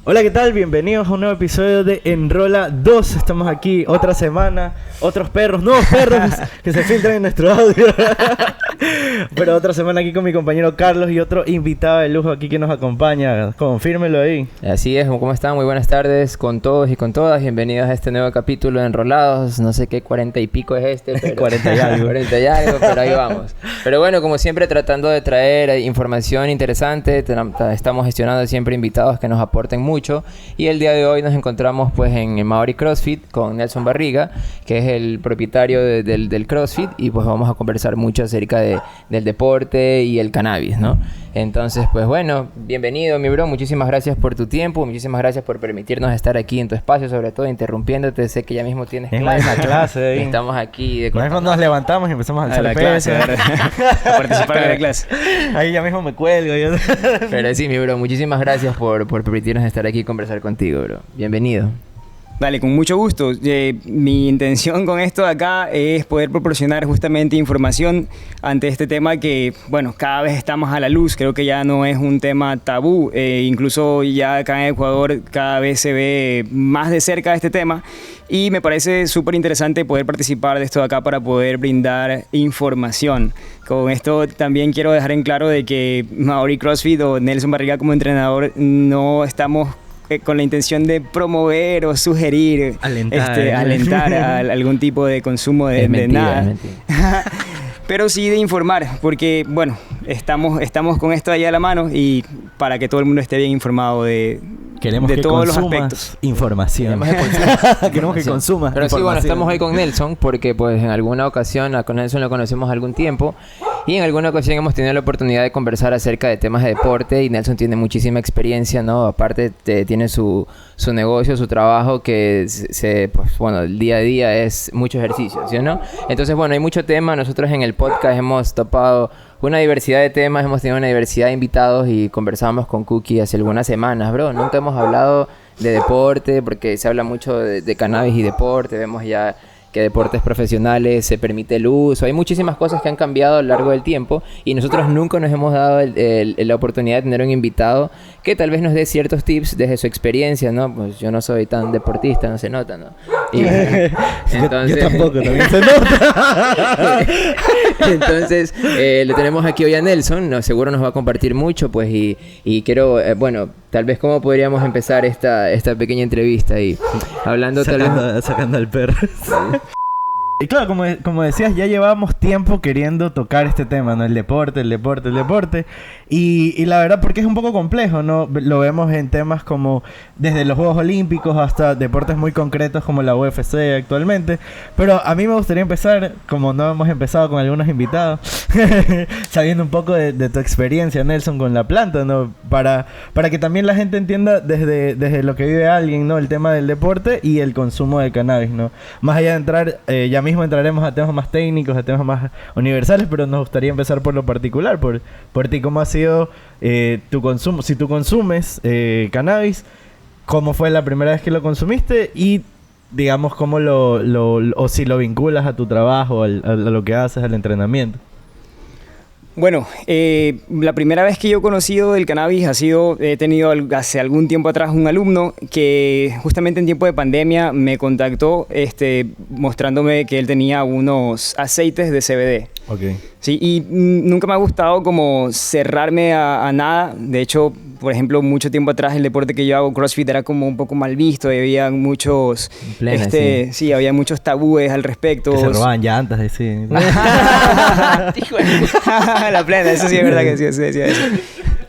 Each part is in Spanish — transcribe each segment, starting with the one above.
Hola, ¿qué tal? Bienvenidos a un nuevo episodio de Enrola 2. Estamos aquí otra semana, otros perros, nuevos perros que se filtran en nuestro audio. Pero otra semana aquí con mi compañero Carlos y otro invitado de lujo aquí que nos acompaña. Confírmelo ahí. Así es, ¿cómo están? Muy buenas tardes con todos y con todas. Bienvenidos a este nuevo capítulo de Enrolados. No sé qué 40 y pico es este, pero 40 y algo. 40 y algo, pero ahí vamos. Pero bueno, como siempre, tratando de traer información interesante. Estamos gestionando siempre invitados que nos aporten mucho. Y el día de hoy nos encontramos pues en Maori CrossFit con Nelson Barriga, que es el propietario del CrossFit. Y pues vamos a conversar mucho acerca del deporte y el cannabis, ¿no? Entonces, pues bueno, bienvenido, mi bro. Muchísimas gracias por tu tiempo. Muchísimas gracias por permitirnos estar aquí en tu espacio, sobre todo interrumpiéndote. Sé que ya mismo tienes clase. Ahí. Estamos aquí. Nos levantamos y empezamos a alzar la clase, a participar en la clase. Ahí ya mismo me cuelgo. Pero sí, mi bro, muchísimas gracias por permitirnos estar aquí y conversar contigo, bro. Bienvenido. Dale, con mucho gusto. Mi intención con esto de acá es poder proporcionar justamente información ante este tema que, bueno, cada vez está más a la luz. Creo que ya no es un tema tabú. Incluso ya acá en Ecuador cada vez se ve más de cerca este tema. Y me parece súper interesante poder participar de esto de acá para poder brindar información. Con esto también quiero dejar en claro de que Maori CrossFit o Nelson Barriga como entrenador no estamos con la intención de promover o sugerir, alentar a algún tipo de consumo de nada. Pero sí de informar, porque bueno, estamos con esto allá a la mano y para que todo el mundo esté bien informado de todos los aspectos. Información. Queremos que consumas. Pero sí, bueno, estamos hoy con Nelson porque pues en alguna ocasión con Nelson lo conocemos algún tiempo y en alguna ocasión hemos tenido la oportunidad de conversar acerca de temas de deporte y Nelson tiene muchísima experiencia, ¿no? Aparte tiene su negocio, su trabajo que pues bueno, el día a día es mucho ejercicio, ¿sí o no? Entonces, bueno, hay mucho tema. Nosotros en el podcast hemos topado una diversidad de temas, hemos tenido una diversidad de invitados y conversábamos con Cookie hace algunas semanas, bro. Nunca hemos hablado de deporte porque se habla mucho de cannabis y deporte. Vemos ya que deportes profesionales se permite el uso. Hay muchísimas cosas que han cambiado a lo largo del tiempo y nosotros nunca nos hemos dado la oportunidad de tener un invitado que tal vez nos dé ciertos tips desde su experiencia, ¿no? Pues yo no soy tan deportista, no se nota, ¿no? Y, entonces, yo tampoco, también se nota. Entonces, le tenemos aquí hoy a Nelson, ¿no? Seguro nos va a compartir mucho, pues, y quiero, bueno, tal vez cómo podríamos empezar esta pequeña entrevista y hablando sacando al perro. Y claro, como decías, ya llevábamos tiempo queriendo tocar este tema, ¿no? El deporte. Y la verdad, porque es un poco complejo, ¿no? Lo vemos en temas como desde los Juegos Olímpicos hasta deportes muy concretos como la UFC actualmente. Pero a mí me gustaría empezar, como no hemos empezado con algunos invitados, sabiendo un poco de tu experiencia, Nelson, con la planta, ¿no? Para que también la gente entienda desde lo que vive alguien, ¿no? El tema del deporte y el consumo de cannabis, ¿no? Más allá de entrar, ya mismo entraremos a temas más técnicos, a temas más universales, pero nos gustaría empezar por lo particular, por ti, ¿cómo ha sido tu consumo? Si tú consumes cannabis, ¿cómo fue la primera vez que lo consumiste? Y digamos, ¿cómo o si lo vinculas a tu trabajo, a lo que haces, al entrenamiento? Bueno, la primera vez que yo he conocido el cannabis he tenido hace algún tiempo atrás un alumno que justamente en tiempo de pandemia me contactó mostrándome que él tenía unos aceites de CBD. Okay. Sí, y nunca me ha gustado como cerrarme a nada. De hecho, por ejemplo, mucho tiempo atrás el deporte que yo hago, CrossFit, era como un poco mal visto. Había muchos, sí, había muchos tabúes al respecto. Que se robaban llantas, sí. La plena, eso sí es verdad que sí decía eso.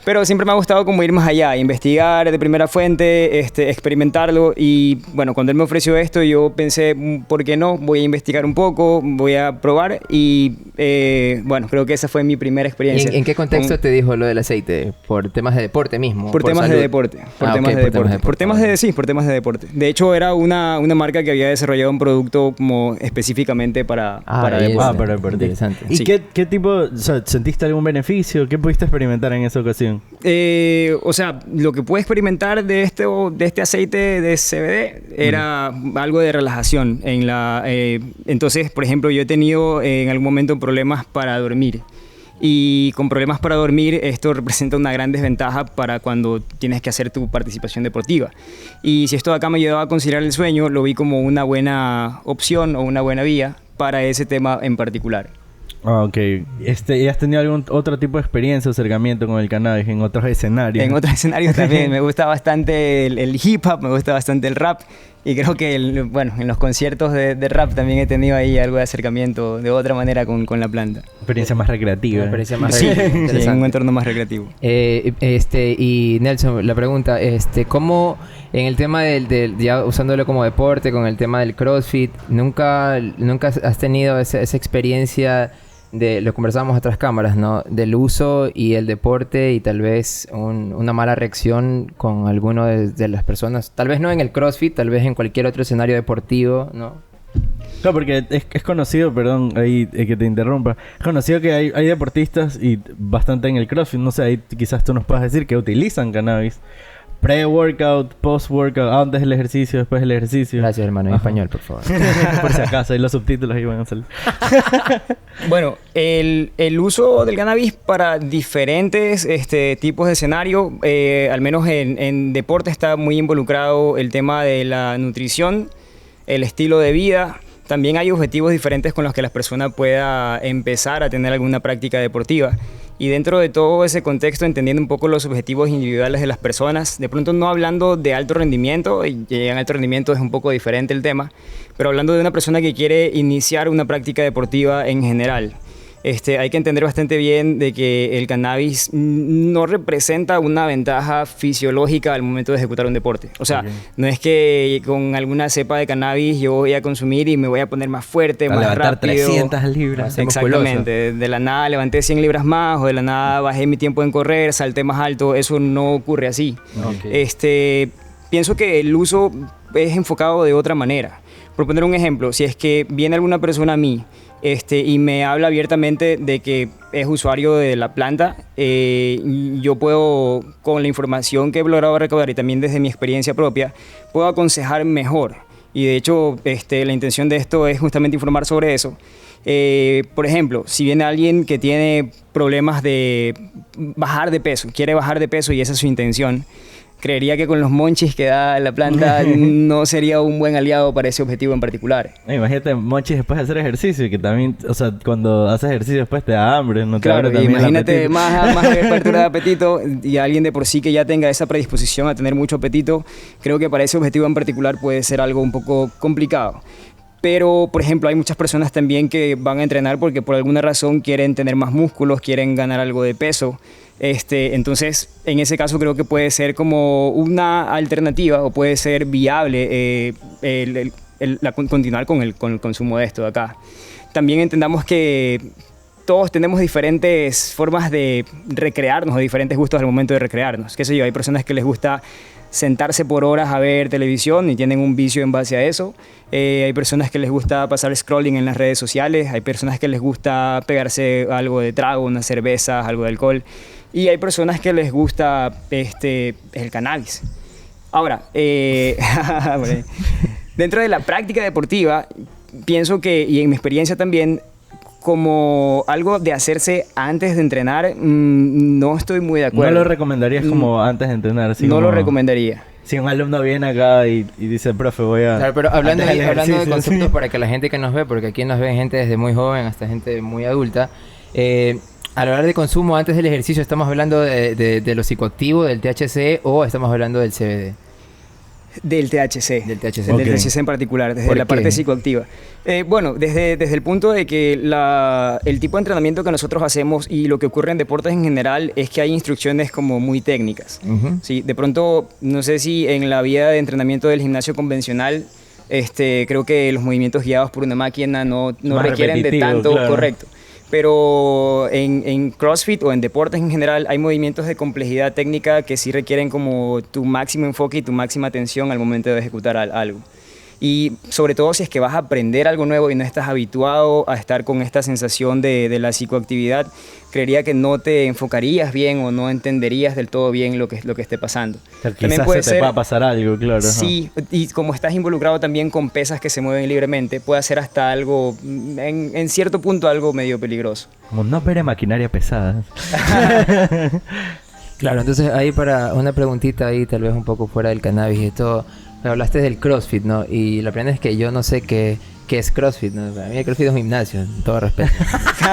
Pero siempre me ha gustado como ir más allá, investigar de primera fuente, experimentarlo. Y bueno, cuando él me ofreció esto, yo pensé, ¿por qué no? Voy a investigar un poco, voy a probar. Y bueno, creo que esa fue mi primera experiencia. ¿En qué contexto te dijo lo del aceite? ¿Por temas de deporte mismo? Por temas de deporte. Por temas de deporte. De hecho, era una marca que había desarrollado un producto como específicamente para deporte. Para deporte. Interesante. ¿Y sí. ¿Qué tipo, o sea, sentiste algún beneficio? ¿Qué pudiste experimentar en esa ocasión? O sea, lo que pude experimentar de este aceite de CBD era algo de relajación. Entonces, por ejemplo, yo he tenido en algún momento problemas para dormir. Y con problemas para dormir, esto representa una gran desventaja para cuando tienes que hacer tu participación deportiva. Y si esto de acá me ayudaba a conciliar el sueño, lo vi como una buena opción o una buena vía para ese tema en particular. Ah, ok. ¿Y has tenido algún otro tipo de experiencia o acercamiento con el cannabis en otros escenarios? En otros escenarios también. Me gusta bastante el hip hop, me gusta bastante el rap. Y creo que, en los conciertos de rap también he tenido ahí algo de acercamiento de otra manera con la planta. Experiencia más recreativa. Una experiencia más Sí, interesante. en un entorno más recreativo. Y Nelson, la pregunta, ¿cómo en el tema ya usándolo como deporte, con el tema del CrossFit, nunca has tenido esa experiencia lo conversábamos otras cámaras, ¿no? Del uso y el deporte y tal vez una mala reacción con alguno de las personas? Tal vez no en el CrossFit, tal vez en cualquier otro escenario deportivo, ¿no? Claro, porque es conocido, perdón, ahí que te interrumpa. Es conocido que hay deportistas y bastante en el CrossFit, no sé, ahí quizás tú nos puedas decir que utilizan cannabis. Pre-workout, post-workout, antes del ejercicio, después del ejercicio. Gracias, hermano. En español, por favor. Por si acaso, ahí los subtítulos iban a salir. Bueno, el uso del cannabis para diferentes tipos de escenario, al menos en deporte está muy involucrado el tema de la nutrición, el estilo de vida. También hay objetivos diferentes con los que la persona pueda empezar a tener alguna práctica deportiva. Y dentro de todo ese contexto, entendiendo un poco los objetivos individuales de las personas, de pronto no hablando de alto rendimiento, y en alto rendimiento es un poco diferente el tema, pero hablando de una persona que quiere iniciar una práctica deportiva en general. Hay que entender bastante bien de que el cannabis no representa una ventaja fisiológica al momento de ejecutar un deporte. O sea, no es que con alguna cepa de cannabis yo voy a consumir y me voy a poner más fuerte, más levantar rápido. 300 libras. Exactamente. De la nada levanté 100 libras más o de la nada bajé mi tiempo en correr, salté más alto. Eso no ocurre así. Okay. Pienso que el uso es enfocado de otra manera. Por poner un ejemplo, si es que viene alguna persona a mí y me habla abiertamente de que es usuario de la planta, yo puedo, con la información que he logrado recaudar y también desde mi experiencia propia, puedo aconsejar mejor. Y de hecho, la intención de esto es justamente informar sobre eso. Por ejemplo, si viene alguien que tiene problemas de bajar de peso, quiere bajar de peso y esa es su intención, creería que con los monchis que da la planta no sería un buen aliado para ese objetivo en particular. Imagínate monchis después de hacer ejercicio, que también, o sea, cuando haces ejercicio después te da hambre, ¿no? Claro, te abre también imagínate más apertura de apetito y alguien de por sí que ya tenga esa predisposición a tener mucho apetito, creo que para ese objetivo en particular puede ser algo un poco complicado. Pero, por ejemplo, hay muchas personas también que van a entrenar porque por alguna razón quieren tener más músculos, quieren ganar algo de peso. Entonces, en ese caso creo que puede ser como una alternativa o puede ser viable continuar con el consumo de esto de acá. También entendamos que todos tenemos diferentes formas de recrearnos o diferentes gustos al momento de recrearnos. Qué sé yo, hay personas que les gusta sentarse por horas a ver televisión y tienen un vicio en base a eso. Hay personas que les gusta pasar scrolling en las redes sociales, hay personas que les gusta pegarse algo de trago, unas cervezas, algo de alcohol, y hay personas que les gusta el cannabis. Ahora, dentro de la práctica deportiva, pienso que, y en mi experiencia también, como algo de hacerse antes de entrenar, no estoy muy de acuerdo. ¿No lo recomendarías como antes de entrenar? Así no como, lo recomendaría. Si un alumno viene acá y dice, profe, voy a... Claro, pero hablando de ejercicio, conceptos sí. para que la gente que nos ve, porque aquí nos ven gente desde muy joven hasta gente muy adulta, al hablar de consumo antes del ejercicio, ¿estamos hablando de lo psicoactivo, del THC, o estamos hablando del CBD? Del THC. Del THC. Del THC en particular, desde la parte psicoactiva. Bueno, desde el punto de que el tipo de entrenamiento que nosotros hacemos y lo que ocurre en deportes en general es que hay instrucciones como muy técnicas. ¿Sí? De pronto, no sé si en la vía de entrenamiento del gimnasio convencional, creo que los movimientos guiados por una máquina no requieren de tanto, claro. Correcto. Pero en CrossFit o en deportes en general hay movimientos de complejidad técnica que sí requieren como tu máximo enfoque y tu máxima atención al momento de ejecutar algo. Y sobre todo si es que vas a aprender algo nuevo y no estás habituado a estar con esta sensación de la psicoactividad, creería que no te enfocarías bien o no entenderías del todo bien lo que esté pasando. O sea, quizás se te va a pasar algo, claro. Sí, y como estás involucrado también con pesas que se mueven libremente, puede ser hasta algo, en cierto punto, algo medio peligroso. Como no opere maquinaria pesada. Claro, entonces ahí para una preguntita ahí, tal vez un poco fuera del cannabis y todo. Hablaste del CrossFit, ¿no? Y la primera es que yo no sé qué es CrossFit, ¿no? Para mí el CrossFit es un gimnasio, en todo respeto.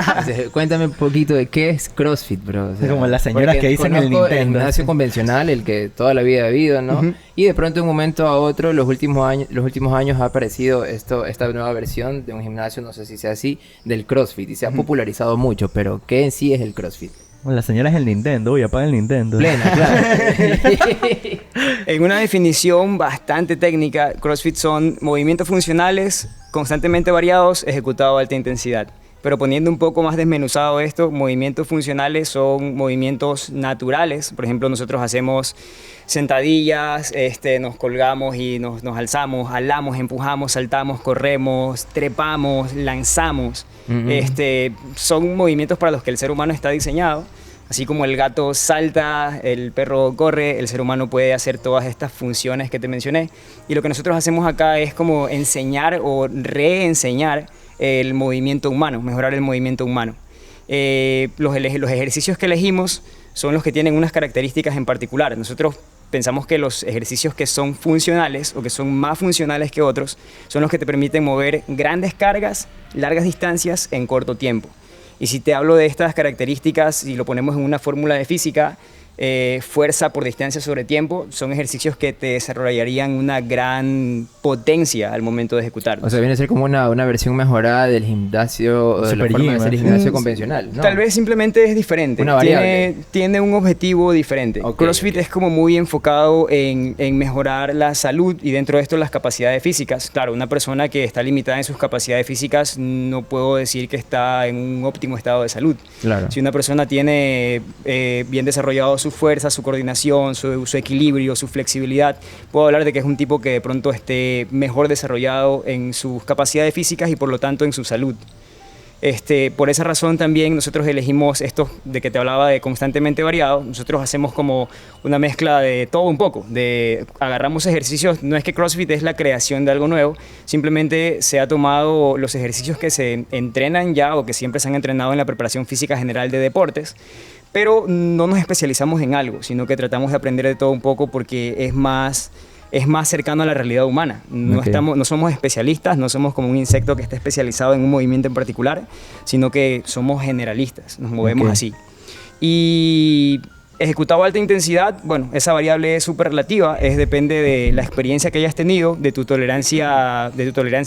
Entonces, cuéntame un poquito de qué es CrossFit, bro. O sea, como las señoras que dicen el Nintendo. El gimnasio convencional, el que toda la vida ha habido, ¿no? Uh-huh. Y de pronto de un momento a otro, los últimos años ha aparecido esta nueva versión de un gimnasio, no sé si sea así, del CrossFit. Y se ha popularizado mucho, pero ¿qué en sí es el CrossFit? La señora es el Nintendo, uy, apaga el Nintendo. Plena, claro. En una definición bastante técnica, CrossFit son movimientos funcionales constantemente variados, ejecutados a alta intensidad. Pero poniendo un poco más desmenuzado esto, movimientos funcionales son movimientos naturales. Por ejemplo, nosotros hacemos sentadillas, nos colgamos y nos alzamos, jalamos, empujamos, saltamos, corremos, trepamos, lanzamos. Uh-huh. Son movimientos para los que el ser humano está diseñado. Así como el gato salta, el perro corre, el ser humano puede hacer todas estas funciones que te mencioné. Y lo que nosotros hacemos acá es como enseñar o reenseñar el movimiento humano, mejorar el movimiento humano. Los ejercicios que elegimos son los que tienen unas características en particular. Nosotros pensamos que los ejercicios que son funcionales o que son más funcionales que otros son los que te permiten mover grandes cargas, largas distancias en corto tiempo. Y si te hablo de estas características y lo ponemos en una fórmula de física, fuerza por distancia sobre tiempo, son ejercicios que te desarrollarían una gran potencia al momento de ejecutarlos. O sea, viene a ser como una versión mejorada del gimnasio, o de la forma de hacer el gimnasio convencional, ¿no? Tal vez simplemente es diferente. Una variable. Tiene un objetivo diferente. Okay, CrossFit es como muy enfocado en mejorar la salud y dentro de esto las capacidades físicas. Claro, una persona que está limitada en sus capacidades físicas no puedo decir que está en un óptimo estado de salud. Claro. Si una persona tiene bien desarrollado su fuerza, su coordinación, su equilibrio, su flexibilidad, puedo hablar de que es un tipo que de pronto esté mejor desarrollado en sus capacidades físicas y por lo tanto en su salud. Por esa razón también nosotros elegimos esto de que te hablaba de constantemente variado. Nosotros hacemos como una mezcla de todo un poco, agarramos ejercicios. No es que CrossFit es la creación de algo nuevo, simplemente se ha tomado los ejercicios que se entrenan ya o que siempre se han entrenado en la preparación física general de deportes, pero no nos especializamos en algo, sino que tratamos de aprender de todo un poco porque es más cercano a la realidad humana. No somos especialistas, no somos como un insecto que está especializado en un movimiento en particular, sino que somos generalistas, nos movemos así. Y ejecutado a alta intensidad, bueno, esa variable es súper relativa, depende de la experiencia que hayas tenido, de tu tolerancia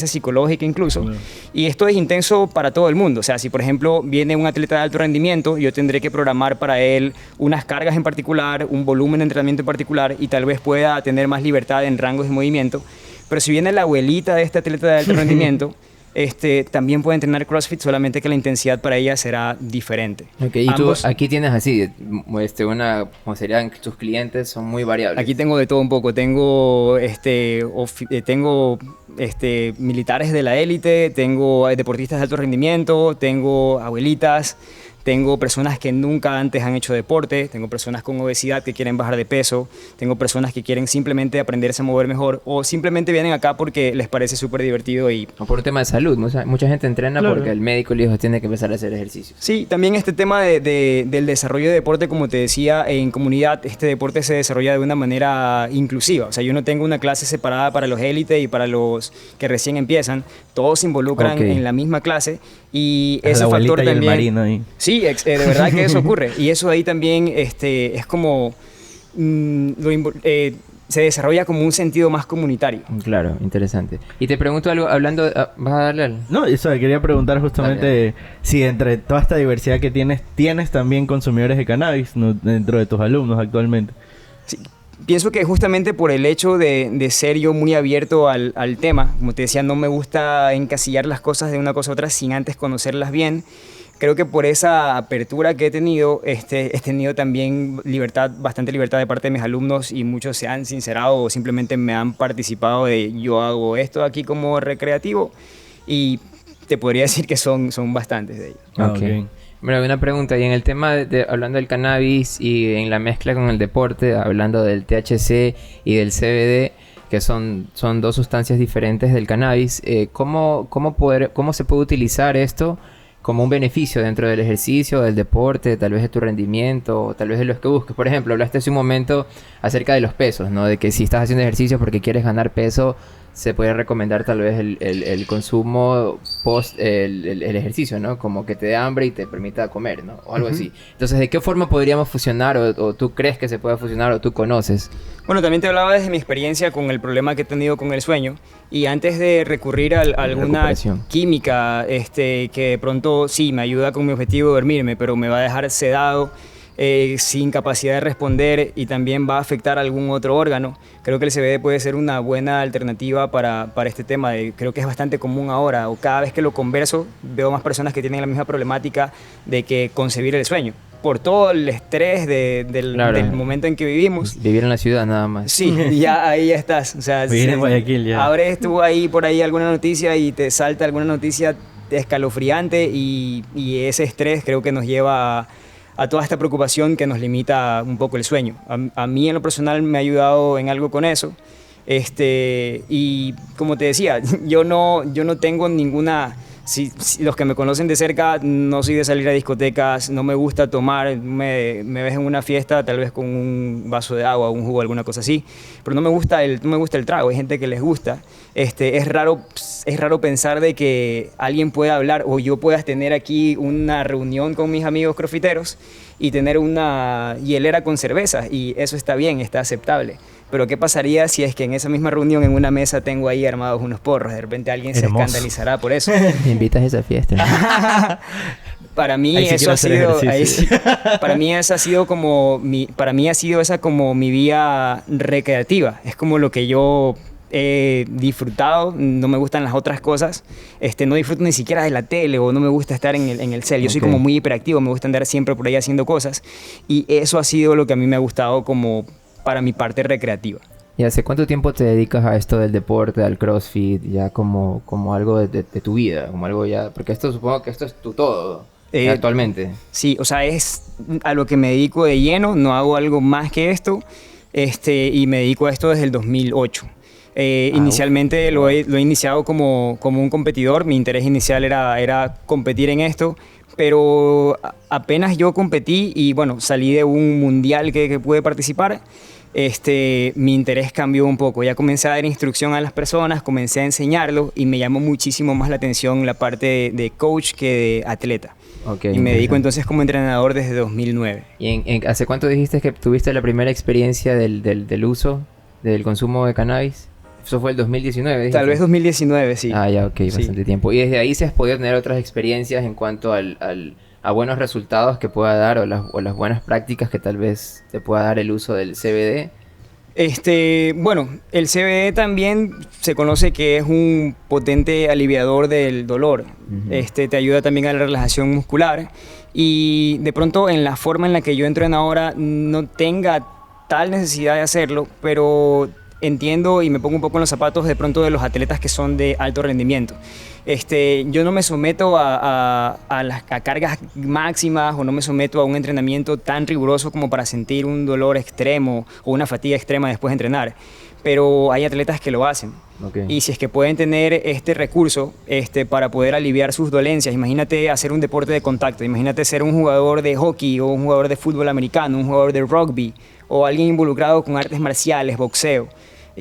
psicológica incluso. Y esto es intenso para todo el mundo. O sea, si por ejemplo viene un atleta de alto rendimiento, yo tendré que programar para él unas cargas en particular, un volumen de entrenamiento en particular y tal vez pueda tener más libertad en rangos de movimiento. Pero si viene la abuelita de este atleta de alto rendimiento, también puede entrenar CrossFit, solamente que la intensidad para ella será diferente. Ok, y tú aquí tienes así, como serían tus clientes, son muy variables. Aquí tengo de todo un poco, tengo militares de la élite, tengo deportistas de alto rendimiento, tengo abuelitas, tengo personas que nunca antes han hecho deporte, tengo personas con obesidad que quieren bajar de peso, tengo personas que quieren simplemente aprenderse a mover mejor o simplemente vienen acá porque les parece súper divertido o por un tema de salud. Mucha gente entrena porque el médico le dijo tiene que empezar a hacer ejercicio. Sí, también este tema del desarrollo de deporte, como te decía, en comunidad, este deporte se desarrolla de una manera inclusiva. O sea, yo no tengo una clase separada para los élites y para los que recién empiezan. Todos se involucran en la misma clase y ese factor también... Y el marino ahí. Sí, de verdad que eso ocurre. Y eso ahí también es como... se desarrolla como un sentido más comunitario. Claro, interesante. Y te pregunto algo, hablando... ¿vas a darle algo? No, eso quería preguntar justamente si entre toda esta diversidad que tienes también consumidores de cannabis dentro de tus alumnos actualmente. Sí. Pienso que justamente por el hecho de ser yo muy abierto al tema, como te decía, no me gusta encasillar las cosas de una cosa a otra sin antes conocerlas bien. creo que por esa apertura que he tenido también bastante libertad de parte de mis alumnos, y muchos se han sincerado o simplemente me han participado de yo hago esto aquí como recreativo, y te podría decir que son bastantes de ellos. Ok. Bueno, una pregunta, y en el tema hablando del cannabis y en la mezcla con el deporte, hablando del THC y del CBD, que son dos sustancias diferentes del cannabis, ¿cómo se puede utilizar esto como un beneficio dentro del ejercicio, del deporte, tal vez de tu rendimiento, o tal vez de los que busques? Por ejemplo, hablaste hace un momento acerca de los pesos, ¿no? De que si estás haciendo ejercicio porque quieres ganar peso, se puede recomendar tal vez el consumo post el ejercicio, ¿no? Como que te dé hambre y te permita comer, ¿no? O algo así. Entonces, ¿de qué forma podríamos fusionar o tú crees que se puede fusionar o tú conoces? Bueno, también te hablaba desde mi experiencia con el problema que he tenido con el sueño, y antes de recurrir a alguna química que de pronto sí me ayuda con mi objetivo de dormirme, pero me va a dejar sedado, sin capacidad de responder, y también va a afectar algún otro órgano, creo que el CBD puede ser una buena alternativa para este tema. Creo que es bastante común ahora, o cada vez que lo converso veo más personas que tienen la misma problemática de que concebir el sueño, por todo el estrés del momento en que vivimos. Vivir en la ciudad nada más. Sí, ya ahí ya estás. O sea, vivir en Guayaquil ya. Abres tú ahí por ahí alguna noticia y te salta alguna noticia escalofriante, y ese estrés creo que nos lleva a toda esta preocupación que nos limita un poco el sueño. A mí en lo personal me ha ayudado en algo con eso. Y como te decía, yo no tengo ninguna... Si los que me conocen de cerca, no soy de salir a discotecas, no me gusta tomar, me ves en una fiesta tal vez con un vaso de agua, un jugo, alguna cosa así, pero no me gusta el trago. Hay gente que les gusta. Es raro pensar de que alguien pueda hablar, o yo pueda tener aquí una reunión con mis amigos crofiteros y tener una hielera con cerveza, y eso está bien, está aceptable. Pero ¿qué pasaría si es que en esa misma reunión, en una mesa, tengo ahí armados unos porros? De repente alguien se escandalizará por eso. Me invitas a esa fiesta. Para mí eso ha sido, para mí esa ha sido como mi vía recreativa. Es como lo que yo he disfrutado. No me gustan las otras cosas. No disfruto ni siquiera de la tele, o no me gusta estar en el cel. Yo soy como muy hiperactivo, me gusta andar siempre por ahí haciendo cosas, y eso ha sido lo que a mí me ha gustado como para mi parte recreativa. ¿Y hace cuánto tiempo te dedicas a esto del deporte, al CrossFit, ya como algo de tu vida? Como algo ya... Porque supongo que esto es tu todo actualmente. Sí, o sea, es a lo que me dedico de lleno, no hago algo más que esto, y me dedico a esto desde el 2008. Inicialmente lo he iniciado como un competidor. Mi interés inicial era competir en esto, pero apenas yo competí y bueno, salí de un mundial que pude participar, mi interés cambió un poco. Ya comencé a dar instrucción a las personas, comencé a enseñarlo, y me llamó muchísimo más la atención la parte de coach que de atleta. Okay, y me dedico entonces como entrenador desde 2009. ¿Y hace cuánto dijiste que tuviste la primera experiencia del uso, del consumo de cannabis? Eso fue el 2019, ¿dijiste? Tal vez 2019, sí. Ah, ya, ok, bastante tiempo. ¿Y desde ahí se has podido tener otras experiencias en cuanto a buenos resultados que pueda dar, o las buenas prácticas que tal vez te pueda dar el uso del CBD? Bueno, el CBD también se conoce que es un potente aliviador del dolor. Te ayuda también a la relajación muscular, y de pronto en la forma en la que yo entreno ahora no tenga tal necesidad de hacerlo, pero entiendo y me pongo un poco en los zapatos de pronto de los atletas que son de alto rendimiento. Yo no me someto a cargas máximas, o no me someto a un entrenamiento tan riguroso como para sentir un dolor extremo o una fatiga extrema después de entrenar, pero hay atletas que lo hacen. Okay. Y si es que pueden tener este recurso para poder aliviar sus dolencias, imagínate hacer un deporte de contacto, imagínate ser un jugador de hockey, o un jugador de fútbol americano, un jugador de rugby, o alguien involucrado con artes marciales, boxeo,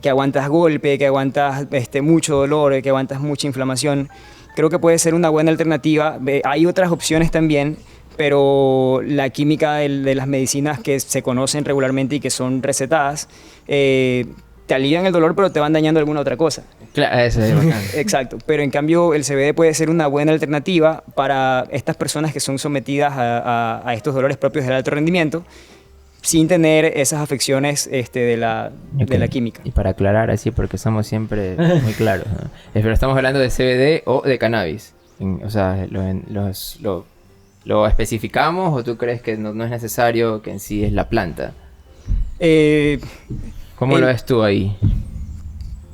que aguantas golpe, que aguantas mucho dolor, que aguantas mucha inflamación. Creo que puede ser una buena alternativa. Hay otras opciones también, pero la química de las medicinas que se conocen regularmente y que son recetadas, te alivian el dolor, pero te van dañando alguna otra cosa. Claro, eso es bacán. Exacto, pero en cambio el CBD puede ser una buena alternativa para estas personas que son sometidas a estos dolores propios del alto rendimiento, sin tener esas afecciones de la química. Y para aclarar así, porque somos siempre muy claros, ¿no? Pero estamos hablando de CBD o de cannabis. O sea, ¿Lo especificamos o tú crees que no es necesario, que en sí es la planta? Eh, ¿Cómo lo ves tú ahí?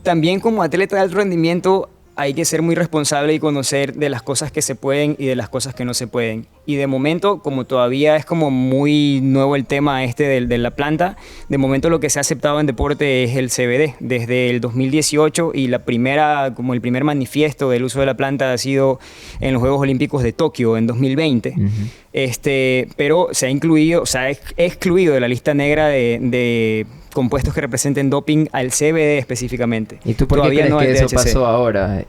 También como atleta de alto rendimiento hay que ser muy responsable y conocer de las cosas que se pueden y de las cosas que no se pueden. Y de momento, como todavía es como muy nuevo el tema este de la planta, de momento lo que se ha aceptado en deporte es el CBD. Desde el 2018 y como el primer manifiesto del uso de la planta ha sido en los Juegos Olímpicos de Tokio en 2020. Pero se ha incluido, o sea, es excluido de la lista negra de compuestos que representen doping al CBD específicamente. ¿Y tú por Todavía qué no crees que al eso THC. pasó ahora?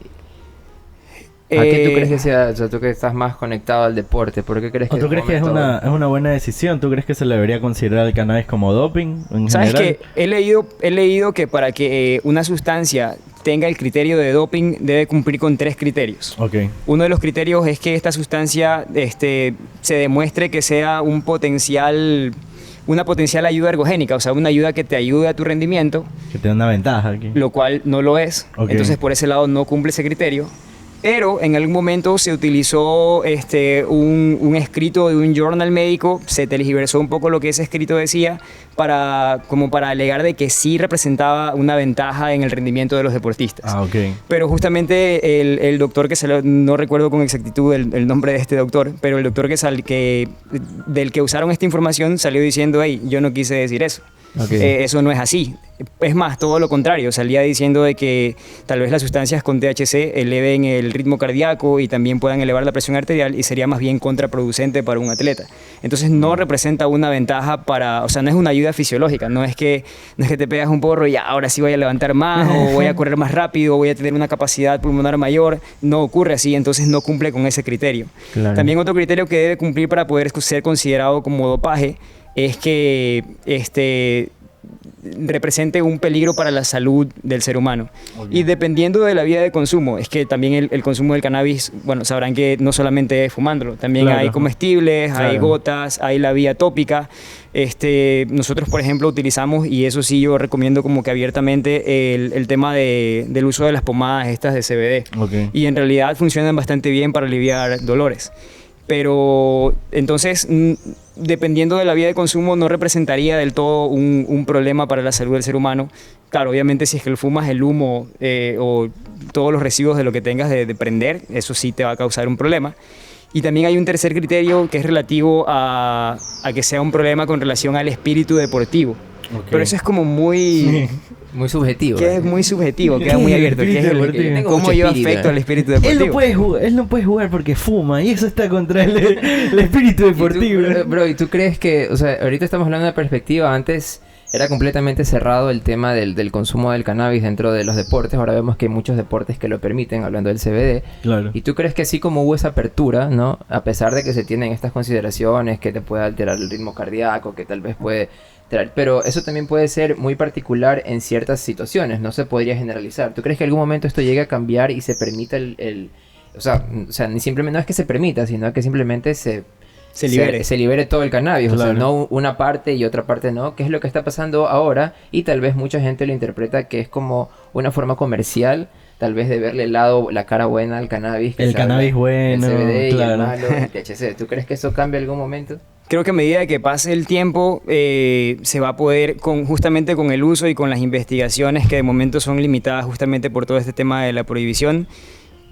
¿A qué tú crees que sea? O sea, tú que estás más conectado al deporte, ¿por qué crees que ¿O tú crees que es momento- una buena decisión? ¿Tú crees que se le debería considerar el cannabis como doping en ¿Sabes general? qué? He leído que para que una sustancia tenga el criterio de doping debe cumplir con 3 criterios. Ok. Uno de los criterios es que esta sustancia se demuestre que sea una potencial ayuda ergogénica, o sea, una ayuda que te ayude a tu rendimiento, Que te da una ventaja aquí. lo cual no lo es. Ok. Entonces, por ese lado no cumple ese criterio. Pero en algún momento se utilizó un escrito de un journal médico, se tergiversó un poco lo que ese escrito decía como para alegar de que sí representaba una ventaja en el rendimiento de los deportistas. Ah, ok. Pero justamente el doctor no recuerdo con exactitud el nombre de este doctor, pero el doctor del que usaron esta información salió diciendo, hey, yo no quise decir eso. Ok. Eso no es así. Es más, todo lo contrario. Salía diciendo de que tal vez las sustancias con THC eleven el ritmo cardíaco y también puedan elevar la presión arterial y sería más bien contraproducente para un atleta. Entonces no representa una ventaja o sea, no es una ayuda fisiológica. No es que te pegas un porro y ahora sí voy a levantar más o voy a correr más rápido o voy a tener una capacidad pulmonar mayor. No ocurre así, entonces no cumple con ese criterio. Claro. También otro criterio que debe cumplir para poder ser considerado como dopaje es que represente un peligro para la salud del ser humano. Y dependiendo de la vía de consumo, es que también el consumo del cannabis, bueno, sabrán que no solamente es fumándolo, también Claro. hay comestibles, hay Claro. gotas, hay la vía tópica. Nosotros, por ejemplo, utilizamos, y eso sí yo recomiendo como que abiertamente, el tema del uso de las pomadas estas de CBD. Ok. Y en realidad funcionan bastante bien para aliviar dolores. Pero entonces, dependiendo de la vía de consumo, no representaría del todo un problema para la salud del ser humano. Claro, obviamente si es que lo fumas, el humo o todos los residuos de lo que tengas de prender, eso sí te va a causar un problema. Y también hay un tercer criterio que es relativo a que sea un problema con relación al espíritu deportivo. Ok. Pero eso es como muy... Muy subjetivo. Que es muy subjetivo, queda muy El abierto. Que es espíritu deportivo. Yo tengo cómo mucho yo espíritu, afecto al espíritu Él deportivo. no puede jugar porque fuma y eso está contra el espíritu deportivo. ¿Y tú crees que, o sea, ahorita estamos hablando de perspectiva, antes era completamente cerrado el tema del consumo del cannabis dentro de los deportes, ahora vemos que hay muchos deportes que lo permiten, hablando del CBD. Claro. ¿Y tú crees que así como hubo esa apertura, ¿no? A pesar de que se tienen estas consideraciones, que te puede alterar el ritmo cardíaco, que tal vez puede traer, pero eso también puede ser muy particular en ciertas situaciones, no se podría generalizar. ¿Tú crees que en algún momento esto llegue a cambiar y se permita o sea, ni simplemente, no es que se permita, sino que simplemente se libere todo el cannabis, o sea, Claro. no una parte y otra parte no, que es lo que está pasando ahora y tal vez mucha gente lo interpreta que es como una forma comercial, tal vez de verle la cara buena al cannabis. Que El se habla, cannabis bueno, el CBD y claro. el malo, el THC. ¿Tú crees que eso cambia en algún momento? Creo que a medida que pase el tiempo se va a poder, justamente con el uso y con las investigaciones que de momento son limitadas justamente por todo este tema de la prohibición,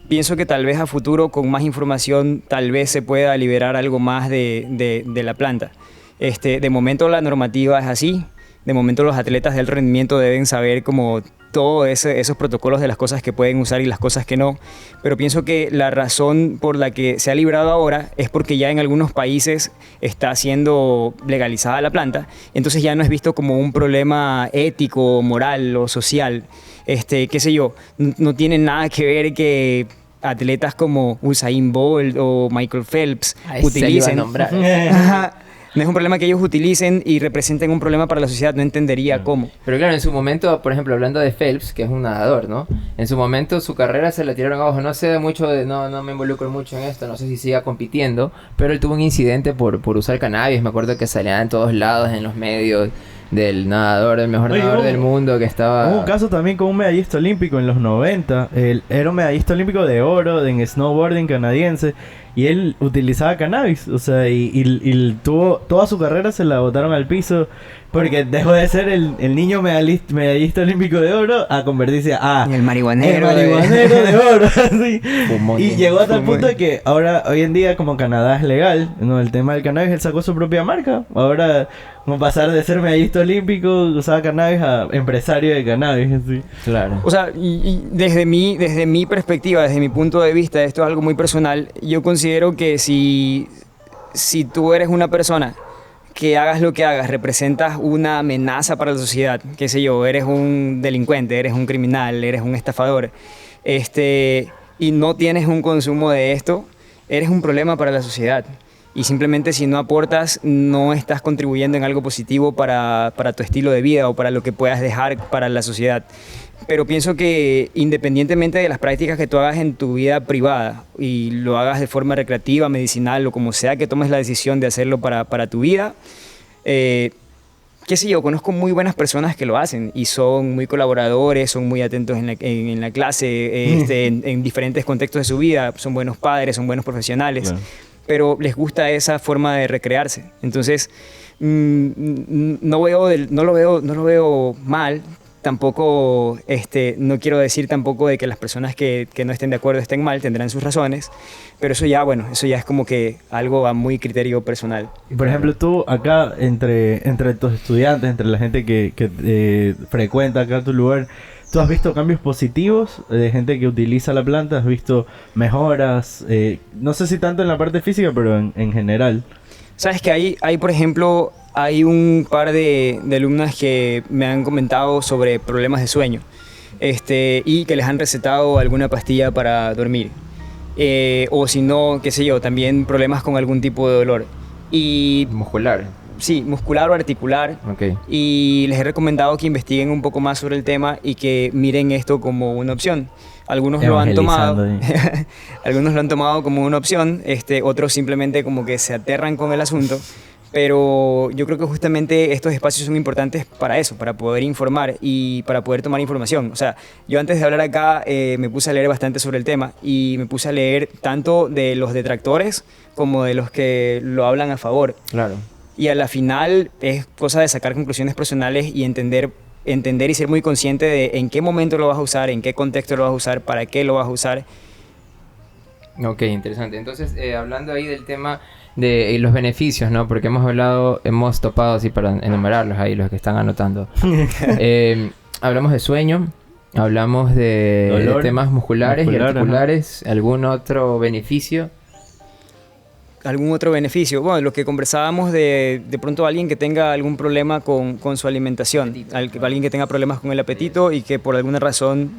pienso que tal vez a futuro con más información tal vez se pueda liberar algo más de la planta. De momento la normativa es así, de momento los atletas del rendimiento deben saber como todos esos protocolos de las cosas que pueden usar y las cosas que no, pero pienso que la razón por la que se ha librado ahora es porque ya en algunos países está siendo legalizada la planta, entonces ya no es visto como un problema ético, moral o social, qué sé yo, no tiene nada que ver que atletas como Usain Bolt o Michael Phelps utilicen. Ajá. No es un problema que ellos utilicen y representen un problema para la sociedad, no entendería cómo. Pero claro, en su momento, por ejemplo, hablando de Phelps, que es un nadador, ¿no? En su momento su carrera se la tiraron abajo. No sé mucho no me involucro mucho en esto, no sé si siga compitiendo, pero él tuvo un incidente por usar cannabis. Me acuerdo que salía en todos lados, en los medios, del nadador, el mejor Oye, nadador hubo- del mundo que estaba... Hubo un caso también con un medallista olímpico en los 90. Era un medallista olímpico de oro en snowboarding canadiense. y él utilizaba cannabis, o sea, y tuvo toda su carrera se la botaron al piso porque dejó de ser el niño medallista olímpico de oro a convertirse a El marihuanero. el marihuanero de oro, así. Fumón. Y llegó a tal Fumón. punto de que ahora, hoy en día, como Canadá es legal, ¿no? El tema del cannabis, él sacó su propia marca. Ahora, como pasar de ser medallista olímpico, usaba cannabis, a empresario de cannabis, así. Claro. O sea, y desde mi perspectiva, desde mi punto de vista, esto es algo muy personal, yo considero que si tú eres una persona que hagas lo que hagas, representas una amenaza para la sociedad, qué sé yo, eres un delincuente, eres un criminal, eres un estafador, y no tienes un consumo de esto, eres un problema para la sociedad. Y simplemente si no aportas, no estás contribuyendo en algo positivo para tu estilo de vida o para lo que puedas dejar para la sociedad. Pero pienso que independientemente de las prácticas que tú hagas en tu vida privada y lo hagas de forma recreativa, medicinal o como sea que tomes la decisión de hacerlo para tu vida, qué sé yo, conozco muy buenas personas que lo hacen y son muy colaboradores, son muy atentos en la clase, en diferentes contextos de su vida, son buenos padres, son buenos profesionales, Claro. pero les gusta esa forma de recrearse. Entonces, no lo veo mal. Tampoco, no quiero decir tampoco de que las personas que no estén de acuerdo estén mal, tendrán sus razones, pero eso ya es como que algo a muy criterio personal. Y por ejemplo, tú acá, entre tus estudiantes, entre la gente que frecuenta acá tu lugar, ¿tú has visto cambios positivos de gente que utiliza la planta? ¿Has visto mejoras? No sé si tanto en la parte física, pero en general. Sabes que hay, por ejemplo, hay un par de alumnas que me han comentado sobre problemas de sueño, y que les han recetado alguna pastilla para dormir. O si no, qué sé yo, también problemas con algún tipo de dolor. Y Muscular. sí, muscular o articular. Ok. Y les he recomendado que investiguen un poco más sobre el tema y que miren esto como una opción. Algunos lo han tomado, Evangelizando algunos lo han tomado como una opción, otros simplemente como que se aterran con el asunto. Pero yo creo que justamente estos espacios son importantes para eso, para poder informar y para poder tomar información. O sea, yo antes de hablar acá me puse a leer bastante sobre el tema y me puse a leer tanto de los detractores como de los que lo hablan a favor. Claro. Y a la final es cosa de sacar conclusiones personales y entender y ser muy consciente de en qué momento lo vas a usar, en qué contexto lo vas a usar, para qué lo vas a usar. Ok, interesante. Entonces, hablando ahí del tema de los beneficios, ¿no? Porque hemos topado así para enumerarlos ahí, los que están anotando. Hablamos de sueño, hablamos de Dolor, temas musculares y muscular, articulares. ¿Algún otro beneficio? ¿Algún otro beneficio? Bueno, lo que conversábamos de pronto alguien que tenga algún problema con su alimentación, alguien que tenga problemas con el apetito y que por alguna razón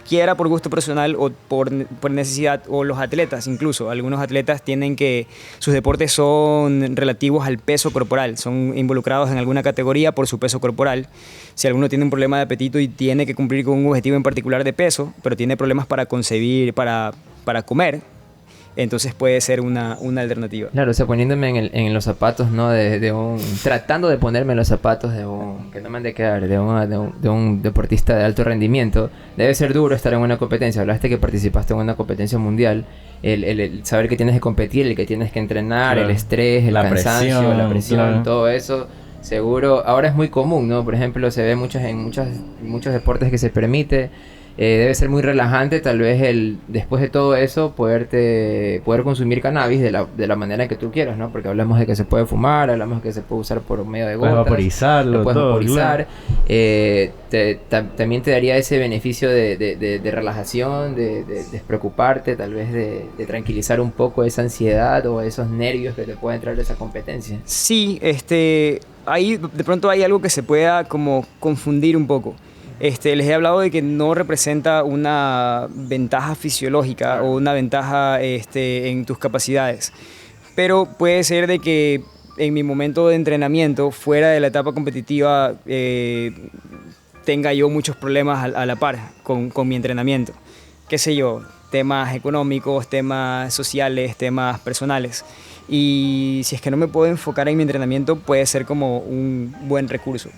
quiera por gusto personal o por necesidad, o los atletas incluso. Algunos atletas tienen que sus deportes son relativos al peso corporal, son involucrados en alguna categoría por su peso corporal. Si alguno tiene un problema de apetito y tiene que cumplir con un objetivo en particular de peso, pero tiene problemas para concebir, para comer, entonces puede ser una alternativa. Claro, o sea, poniéndome en los zapatos, ¿no? Tratando de ponerme en los zapatos que no me han de quedar, de un deportista de alto rendimiento. Debe ser duro estar en una competencia. Hablaste que participaste en una competencia mundial. El saber que tienes que competir, el que tienes que entrenar, Claro. el estrés, el cansancio, la presión, claro. todo eso. Seguro, ahora es muy común, ¿no? Por ejemplo, se ve en muchos deportes que se permite. Debe ser muy relajante tal vez después de todo eso poder consumir cannabis de la manera en que tú quieras, ¿no? Porque hablamos de que se puede fumar, hablamos de que se puede usar por medio de Puedes gotas, vaporizarlo, lo puedes todo, vaporizar. También te daría ese beneficio de relajación, de despreocuparte, tal vez de tranquilizar un poco esa ansiedad o esos nervios que te pueden traer de esa competencia. Sí, ahí de pronto hay algo que se pueda como confundir un poco. Les he hablado de que no representa una ventaja fisiológica o una ventaja en tus capacidades, pero puede ser de que en mi momento de entrenamiento, fuera de la etapa competitiva, tenga yo muchos problemas a la par con mi entrenamiento. Qué sé yo, temas económicos, temas sociales, temas personales. Y si es que no me puedo enfocar en mi entrenamiento, puede ser como un buen recurso.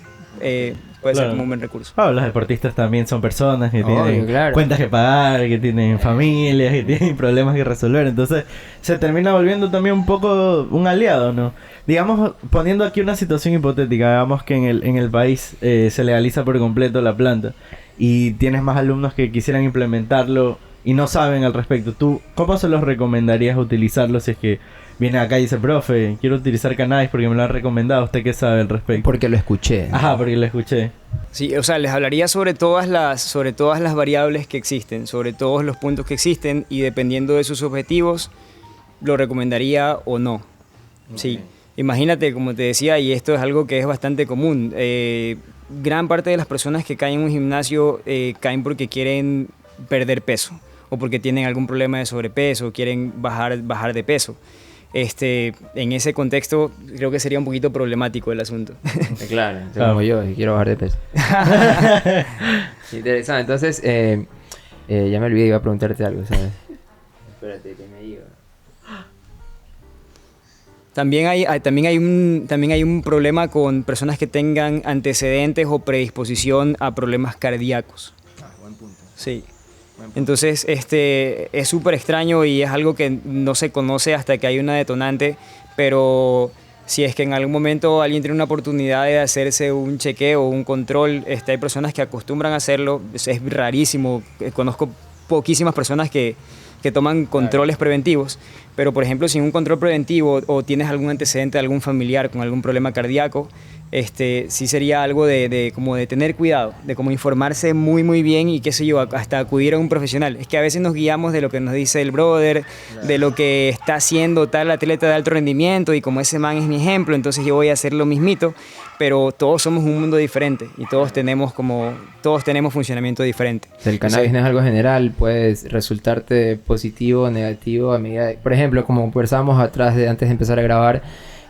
puede ser Claro. como un buen recurso. Los deportistas también son personas que Obvio, tienen claro. cuentas que pagar, que tienen familias, que tienen problemas que resolver. Entonces se termina volviendo también un poco un aliado, ¿no? Digamos, poniendo aquí una situación hipotética, digamos que en el país se legaliza por completo la planta y tienes más alumnos que quisieran implementarlo y no saben al respecto. ¿Tú cómo se los recomendarías utilizarlo si es que viene acá y dice, profe, quiero utilizar cannabis porque me lo han recomendado? ¿Usted qué sabe al respecto? Porque lo escuché. ¿no? Ajá, porque lo escuché. Sí, o sea, les hablaría sobre todas las variables que existen, sobre todos los puntos que existen y dependiendo de sus objetivos, lo recomendaría o no. Sí, imagínate, como te decía, y esto es algo que es bastante común, gran parte de las personas que caen en un gimnasio caen porque quieren perder peso o porque tienen algún problema de sobrepeso o quieren bajar de peso. En ese contexto creo que sería un poquito problemático el asunto. Claro, como yo, que quiero bajar de peso. Interesante. Entonces, ya me olvidé, iba a preguntarte algo, ¿sabes? Espérate, que me diga. También hay un problema con personas que tengan antecedentes o predisposición a problemas cardíacos. Buen punto. Sí. Entonces, es súper extraño y es algo que no se conoce hasta que hay una detonante, pero si es que en algún momento alguien tiene una oportunidad de hacerse un chequeo o un control, hay personas que acostumbran a hacerlo, es rarísimo, conozco poquísimas personas que toman controles preventivos, pero por ejemplo, si en un control preventivo o tienes algún antecedente de algún familiar con algún problema cardíaco, sí sería algo como de tener cuidado, de como informarse muy muy bien y qué sé yo, hasta acudir a un profesional. Es que a veces nos guiamos de lo que nos dice el brother, de lo que está haciendo tal atleta de alto rendimiento y como ese man es mi ejemplo, entonces yo voy a hacer lo mismito, pero todos somos un mundo diferente y todos tenemos funcionamiento diferente. El cannabis no es algo general, puede resultarte positivo o negativo a medida de, por ejemplo, como conversábamos antes de empezar a grabar,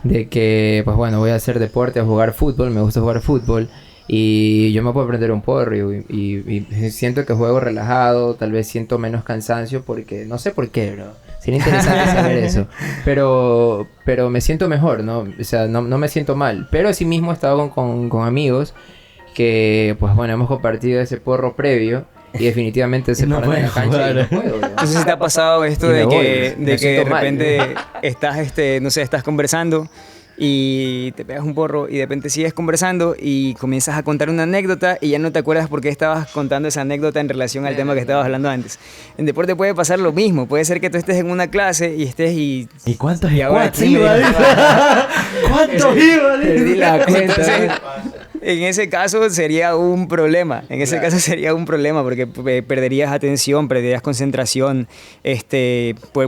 de que, pues bueno, voy a hacer deporte, a jugar fútbol, me gusta jugar fútbol y yo me puedo prender un porro y siento que juego relajado, tal vez siento menos cansancio porque, no sé por qué, bro. Sería interesante saber eso, pero me siento mejor, ¿no? O sea, no me siento mal, pero asimismo he estado con amigos que, pues bueno, hemos compartido ese porro previo y definitivamente se No paran en la pueden cancha y no jugar. puedo, bro. Entonces, si te ha pasado esto Y me de voy, que me de siento mal. repente estás, no sé, estás conversando y te pegas un porro y de repente sigues conversando y comienzas a contar una anécdota y ya no te acuerdas por qué estabas contando esa anécdota en relación al tema que estabas hablando antes. En deporte puede pasar lo mismo, puede ser que tú estés en una clase y estés y cuántos y ahora squats aquí me iba? dices, ¿Cuántos iba? Perdí la cuenta. Entonces, en ese caso sería un problema. En ese caso sería un problema porque perderías atención, perderías concentración.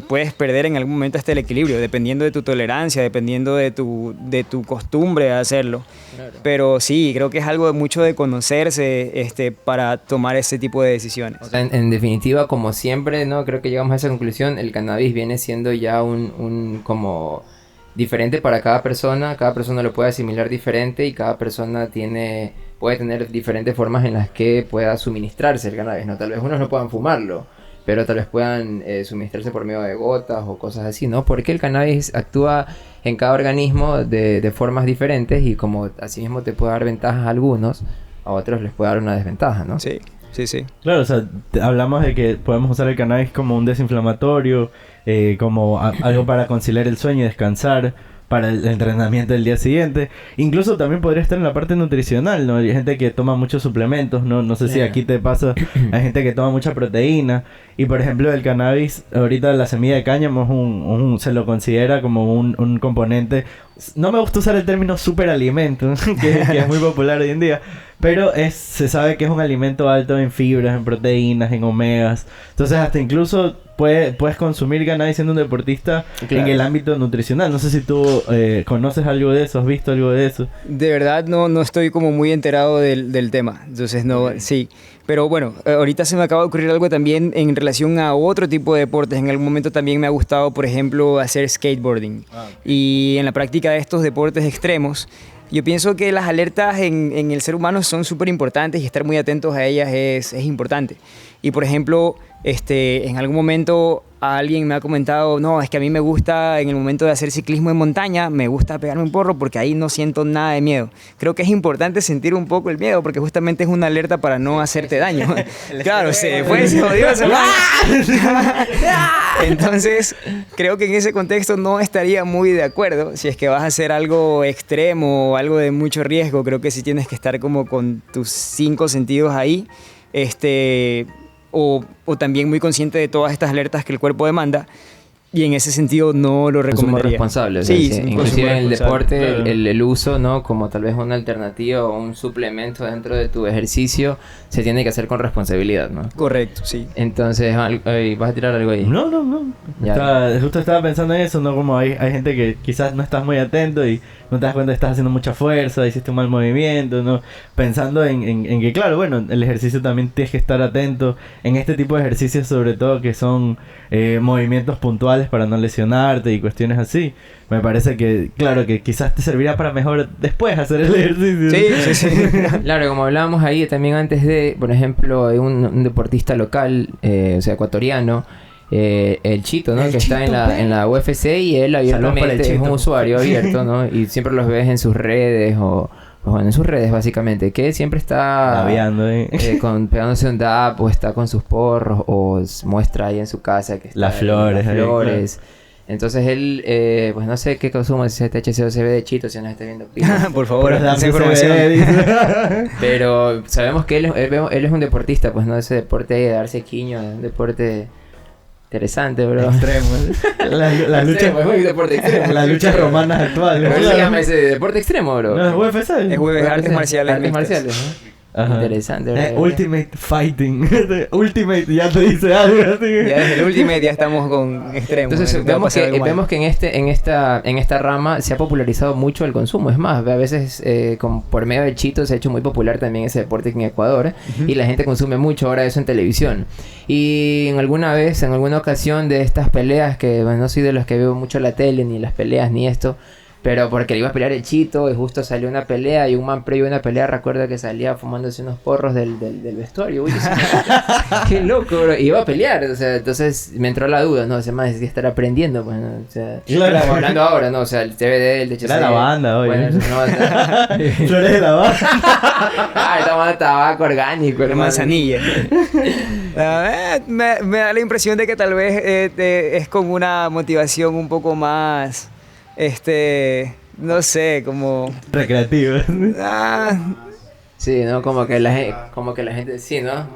Puedes perder en algún momento hasta el equilibrio, dependiendo de tu tolerancia, dependiendo de tu costumbre de hacerlo. Claro. Pero sí, creo que es algo mucho de conocerse para tomar ese tipo de decisiones. O sea, en definitiva, como siempre, ¿no? Creo que llegamos a esa conclusión, el cannabis viene siendo ya un como diferente para cada persona lo puede asimilar diferente y cada persona puede tener diferentes formas en las que pueda suministrarse el cannabis, ¿no? Tal vez unos no puedan fumarlo, pero tal vez puedan suministrarse por medio de gotas o cosas así, ¿no? Porque el cannabis actúa en cada organismo de formas diferentes y como así mismo te puede dar ventajas a algunos, a otros les puede dar una desventaja, ¿no? Sí, sí, sí. Claro, o sea, hablamos de que podemos usar el cannabis como un desinflamatorio, como algo para conciliar el sueño y descansar, para el entrenamiento del día siguiente. Incluso también podría estar en la parte nutricional, ¿no? Hay gente que toma muchos suplementos, ¿no? No sé si aquí te pasa, hay gente que toma mucha proteína. Y por ejemplo, el cannabis, ahorita la semilla de cáñamo se lo considera como un componente. No me gusta usar el término superalimento, que es muy popular hoy en día. Pero se sabe que es un alimento alto en fibras, en proteínas, en omegas. Entonces hasta incluso puedes consumir cannabis siendo un deportista en el ámbito nutricional. No sé si tú conoces algo de eso, has visto algo de eso. De verdad no estoy como muy enterado del tema. Entonces no, sí. Pero bueno, ahorita se me acaba de ocurrir algo también en relación a otro tipo de deportes. En algún momento también me ha gustado, por ejemplo, hacer skateboarding. Y en la práctica de estos deportes extremos, yo pienso que las alertas en el ser humano son súper importantes y estar muy atentos a ellas es importante. Y por ejemplo, en algún momento alguien me ha comentado, no, es que a mí me gusta en el momento de hacer ciclismo en montaña, me gusta pegarme un porro porque ahí no siento nada de miedo. Creo que es importante sentir un poco el miedo porque justamente es una alerta para no hacerte daño. Claro, se fue, se jodió esa mano. Entonces, creo que en ese contexto no estaría muy de acuerdo. Si es que vas a hacer algo extremo o algo de mucho riesgo, creo que sí tienes que estar como con tus 5 sentidos ahí. O también muy consciente de todas estas alertas que el cuerpo demanda, y en ese sentido no lo recomendaría. Responsable, o sí, sea, sí, inclusive en el deporte, claro. el uso, ¿no? Como tal vez una alternativa o un suplemento dentro de tu ejercicio, se tiene que hacer con responsabilidad, ¿no? Correcto, sí. Entonces, ¿vas a tirar algo ahí? No. Ya. Justo estaba pensando en eso, ¿no? Como hay gente que quizás no estás muy atento y no te das cuenta que estás haciendo mucha fuerza, hiciste un mal movimiento, ¿no? Pensando en que, claro, bueno, el ejercicio también tienes que estar atento en este tipo de ejercicios, sobre todo que son movimientos puntuales para no lesionarte y cuestiones así. Me parece que, claro, que quizás te servirá para mejor después hacer el ejercicio. Sí. Claro, como hablábamos ahí también antes de, por ejemplo, hay un deportista local, o sea, ecuatoriano, el Chito, ¿no? El que Chito, está en la UFC y él Saludos para abiertamente el es Chito. un usuario abierto, ¿no? Y siempre los ves en sus redes o bueno, en sus redes básicamente, que siempre está Babeando, pegándose un dab o está con sus porros o muestra ahí en su casa que está Las flores, las ahí, flores. Entonces él, pues no sé qué consumo ese THC o CBD de Chito, si nos está viendo pila. Por favor, Pero esa dame información. CBD, dice. Pero sabemos que él es un deportista, pues no, ese deporte de darse quiño, es un deporte interesante, bro. Extremo. La lucha, Extremo, es un deporte extremo. las luchas romanas actuales. ¿Cómo se llama ese deporte extremo, bro? No, es UFC. Es UFC, artes marciales Artes mixtas. marciales, ¿no? Ajá. Interesante, bro. Ultimate Fighting. Ultimate ya te dice algo así. Ya desde el Ultimate ya estamos con extremos. Entonces vemos que en esta rama se ha popularizado mucho el consumo. Es más, a veces por medio del Chito se ha hecho muy popular también ese deporte en Ecuador. Y la gente consume mucho ahora eso en televisión. Y en alguna ocasión de estas peleas, que bueno, no soy de los que veo mucho la tele, ni las peleas, ni esto, pero porque le iba a pelear el Chito y justo salió una pelea y un man previo a una pelea recuerdo que salía fumándose unos porros del vestuario. Uy, qué loco, bro. Y iba a pelear, o sea, entonces me entró la duda, ¿no? O sea, más es que estar aprendiendo, pues, ¿no? O sea, Claro. como hablando ahora, ¿no? O sea, el TBD, el DHC. Era la banda, oye. Bueno, no, Flores de la banda. estamos tabaco orgánico, La hermano. manzanilla. Me da la impresión de que tal vez es con una motivación un poco más, no sé, como... Recreativo. ah, Sí, ¿no? Como que la gente, sí, ¿no?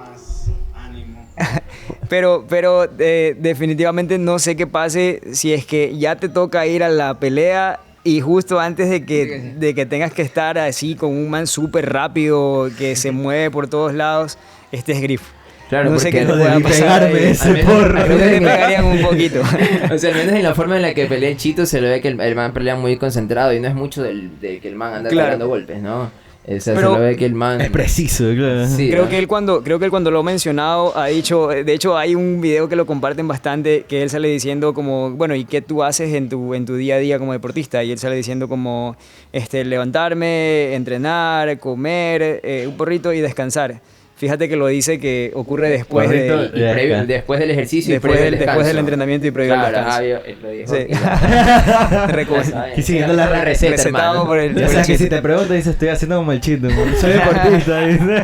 pero definitivamente no sé qué pase si es que ya te toca ir a la pelea y justo antes de que tengas que estar así con un man súper rápido que se mueve por todos lados, este es grifo. Claro, no sé porque qué te Lo de pueda pasar pegarme ahí. ese Al menos- porro. Creo que te pegarían un poquito. O sea, al menos en la forma en la que pelea el Chito se le ve que el man pelea muy concentrado y no es mucho de que el man anda Claro. pegando golpes, ¿no? O sea, Pero se lo ve que el man... Es preciso, claro. Sí, Creo ¿no? que él cuando lo ha mencionado ha dicho, de hecho hay un video que lo comparten bastante, que él sale diciendo como, bueno, ¿y qué tú haces en tu día a día como deportista? Y él sale diciendo como, levantarme, entrenar, comer, un porrito y descansar. Fíjate que lo dice que ocurre después Porrito, de... Y después del ejercicio y Después previo al del descanso. entrenamiento y previo al Claro, descanso. lo dijo. Sí. Y siguiendo la receta, recetado hermano. por el... Ya sabes que si te pregunto, dices, estoy haciendo como el Chito. ¿No? Soy deportista. Dice,